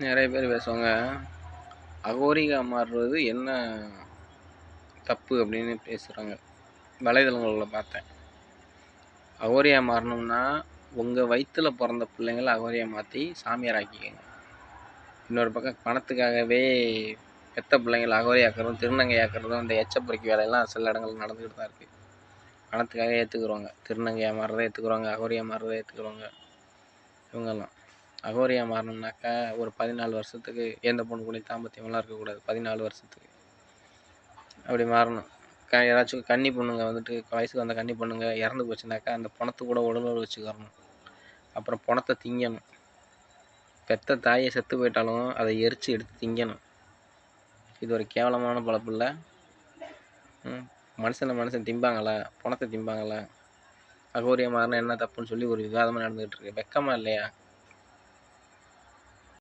நிறைய பேர் பேசுவாங்க, அகோரிகா மாறுறது என்ன தப்பு அப்படின்னு பேசுகிறாங்க. வலைதளங்களில் பார்த்தேன். அகோரியா மாறணும்னா உங்கள் வயிற்றில் பிறந்த பிள்ளைங்கள அகோரியா மாற்றி சாமியார் ஆக்கிக்கங்க. இன்னொரு பக்கம் பணத்துக்காகவே பெத்த பிள்ளைங்களை அகோரி ஆக்கிறதும் திருநங்கை ஆக்கிறதும் இந்த எச்சப்பொறிக்கு வேலையெல்லாம் சில இடங்கள் நடந்துக்கிட்டு தான் இருக்குது. பணத்துக்காக ஏற்றுக்குறவங்க திருநங்கையாக மாறுறதை ஏற்றுக்குறவங்க, அகோரியா மாறுறதை ஏற்றுக்குறவங்க. இவங்கெல்லாம் அகோரியா மாறணும்னாக்கா ஒரு 14 வருஷத்துக்கு எந்த பொண்ணு கூட தாம்பத்தியமெல்லாம் இருக்கக்கூடாது. 14 வருஷத்துக்கு அப்படி மாறணும். யாராச்சும் கன்னி பொண்ணுங்க வந்துட்டு வயசுக்கு வந்த கன்னி பொண்ணுங்க இறந்து போச்சுனாக்கா அந்த பணத்தை கூட உடலோடு வச்சுக்கறணும். அப்புறம் பணத்தை திங்கணும். பெத்த தாயை செத்து போயிட்டாலும் அதை எரித்து எடுத்து திங்கணும். இது ஒரு கேவலமான பழப்பு இல்லை. மனுஷன் திம்பாங்களா? பணத்தை திம்பாங்களா? அகோரியா மாறினா என்ன தப்புன்னு சொல்லி ஒரு விவாதமாக நடந்துகிட்டு இருக்கு. வெக்கமா இல்லையா?